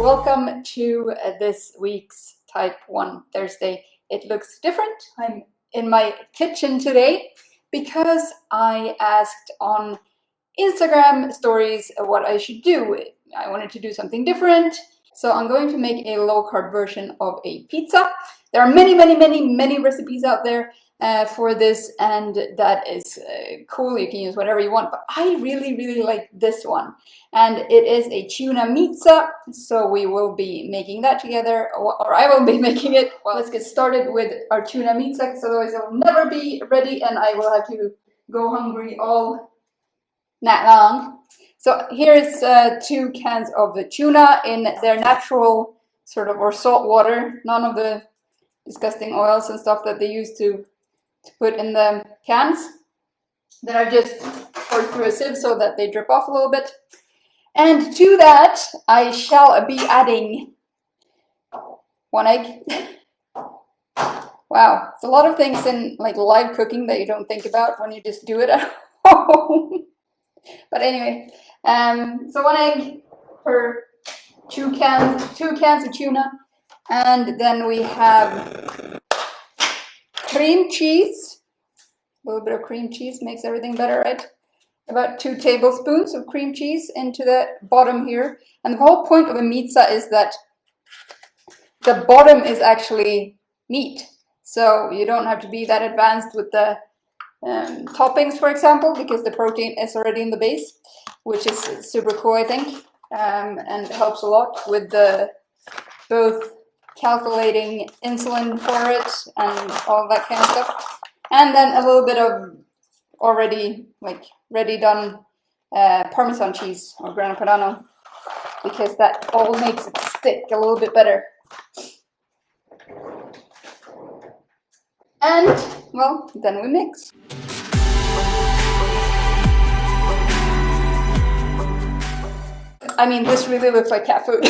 welcome to this week's Type 1 Thursday. It looks different. I'm in my kitchen today because I asked on Instagram stories what I should do. I wanted to do something different, so I'm going to make a low-carb version of a pizza. There are many recipes out there for this, and that is cool. You can use whatever you want, but I really like this one, and it is a Tuna Meatzza, so we will be making that together, or I will be making it. Well, let's get started with our Tuna Meatzza, because otherwise it will never be ready and I will have to go hungry all night long. So here's 2 cans of the tuna in their natural sort of, or salt water, none of the disgusting oils and stuff that they use to put in the cans that are just poured through a sieve so that they drip off a little bit. And to that I shall be adding 1 egg. Wow, it's a lot of things in like live cooking that you don't think about when you just do it at home. But anyway, so 1 egg per 2 cans of tuna, and then we have cream cheese. A little bit of cream cheese makes everything better, right? About 2 tablespoons of cream cheese into the bottom here. And the whole point of a meatza is that the bottom is actually meat, so you don't have to be that advanced with the toppings, for example, because the protein is already in the base, which is super cool, I think, and helps a lot with the both calculating insulin for it and all that kind of stuff, and then a little bit of already like ready done Parmesan cheese or grana padano, because that all makes it stick a little bit better. And well, then we mix. I mean, this really looks like cat food.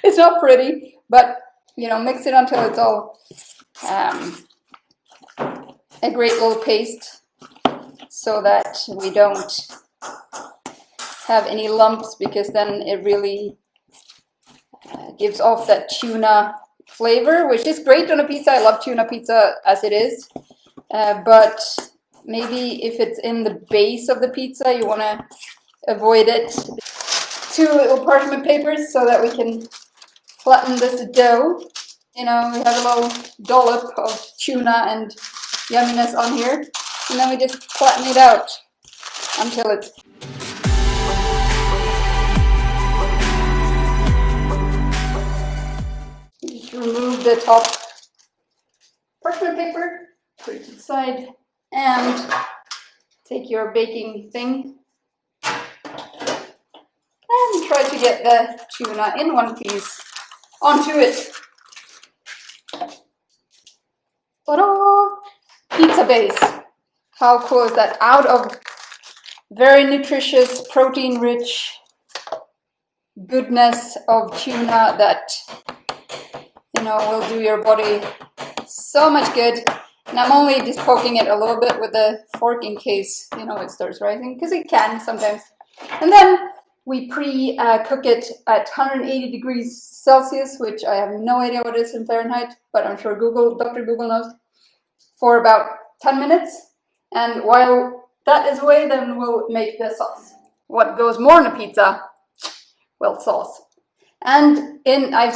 It's not pretty, but you know, mix it until it's all a great little paste, so that we don't have any lumps, because then it really gives off that tuna flavor, which is great on a pizza. I love tuna pizza as it is, but maybe if it's in the base of the pizza, you want to avoid it. 2 little parchment papers so that we can flatten this dough. You know, we have a little dollop of tuna and yumminess on here, and then we just flatten it out until it's just remove the top parchment paper, put it to the side, and take your baking thing and try to get the tuna in one piece onto it. Ta-da! Pizza base. How cool is that? Out of very nutritious, protein-rich goodness of tuna that, you know, will do your body so much good. And I'm only just poking it a little bit with the fork in case, you know, it starts rising, because it can sometimes. And then we pre-cook it at 180 degrees Celsius, which I have no idea what it is in Fahrenheit, but I'm sure Dr. Google knows, for about 10 minutes. And while that is away, then we'll make the sauce. What goes more in a pizza? Well, sauce. And I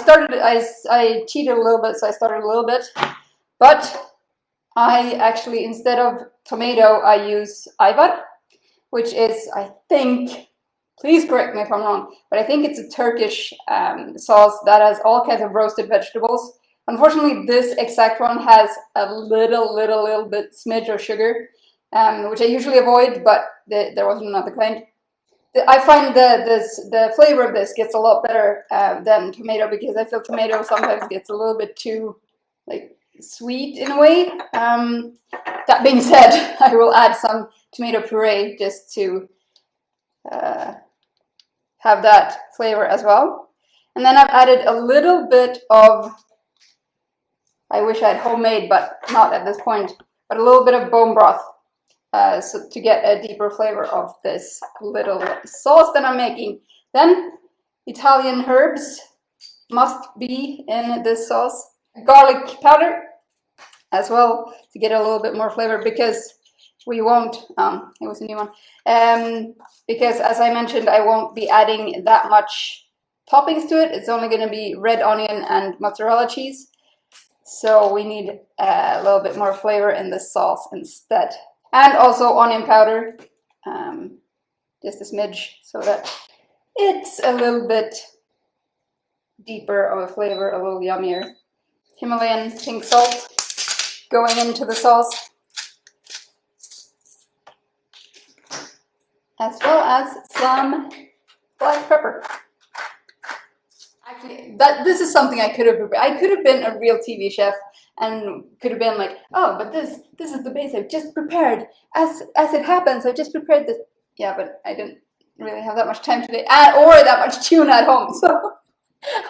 cheated a little bit, so I started a little bit, but I actually, instead of tomato, I use Ajvar, which is, I think, please correct me if I'm wrong, but I think it's a Turkish sauce that has all kinds of roasted vegetables. Unfortunately, this exact one has a little bit smidge of sugar, which I usually avoid, but there wasn't another kind. I find the flavor of this gets a lot better than tomato, because I feel tomato sometimes gets a little bit too like sweet in a way. That being said, I will add some tomato puree just to have that flavor as well. And then I've added a little bit of, I wish I had homemade, but not at this point, but a little bit of bone broth, so to get a deeper flavor of this little sauce that I'm making. Then Italian herbs, must be in this sauce. Garlic powder as well to get a little bit more flavor, because we won't, it was a new one, because as I mentioned, I won't be adding that much toppings to it. It's only going to be red onion and mozzarella cheese. So we need a little bit more flavor in the sauce instead. And also onion powder, just a smidge, so that it's a little bit deeper of a flavor, a little yummier. Himalayan pink salt going into the sauce, as well as some black pepper. Actually, this is something I could have prepared. I could have been a real TV chef and could have been like, oh, but this is the base I've just prepared. As it happens, I just prepared this. Yeah, but I didn't really have that much time today, or that much tuna at home, so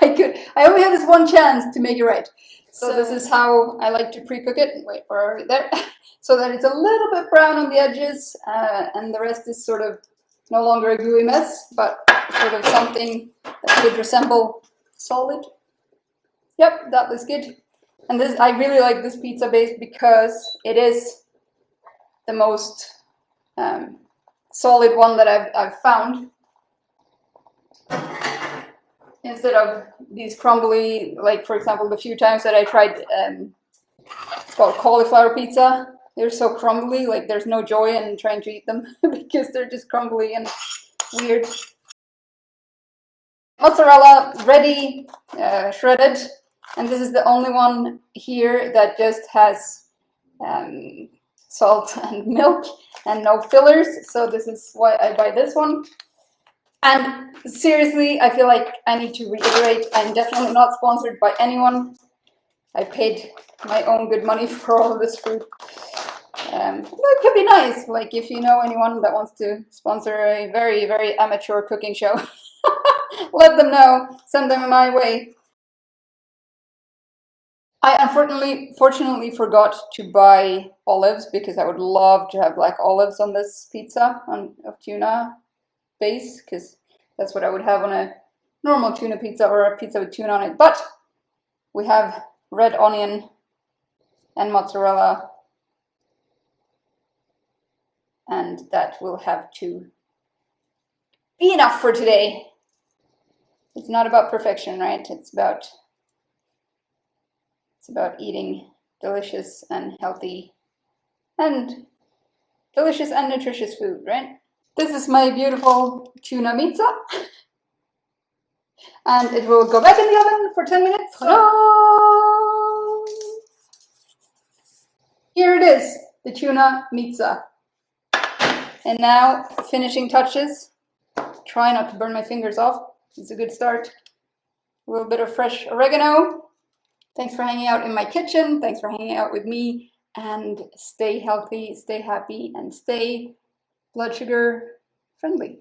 I only have this one chance to make it right. So this is how I like to pre-cook it. Wait, where are we there? So that it's a little bit brown on the edges, and the rest is sort of no longer a gooey mess, but sort of something that could resemble solid. Yep, that looks good. And this, I really like this pizza base because it is the most solid one that I've found. Instead of these crumbly, like for example, the few times that I tried, it's called cauliflower pizza. They're so crumbly, like there's no joy in trying to eat them because they're just crumbly and weird. Mozzarella ready, shredded, and this is the only one here that just has salt and milk and no fillers, so this is why I buy this one. And seriously, I feel like I need to reiterate, I'm definitely not sponsored by anyone. I paid my own good money for all of this food. That could be nice, like if you know anyone that wants to sponsor a very, very amateur cooking show, let them know, send them my way. I unfortunately forgot to buy olives, because I would love to have black olives on this pizza of tuna base, because that's what I would have on a normal tuna pizza or a pizza with tuna on it. But we have red onion and mozzarella, and that will have to be enough for today. It's not about perfection, right? It's about eating delicious and healthy and delicious and nutritious food, right? This is my beautiful tuna meatzza, and it will go back in the oven for 10 minutes. Ta-da! Here it is, the tuna meatzza. And now, finishing touches. Try not to burn my fingers off. It's a good start. A little bit of fresh oregano. Thanks for hanging out in my kitchen. Thanks for hanging out with me. And stay healthy, stay happy, and stay blood sugar friendly.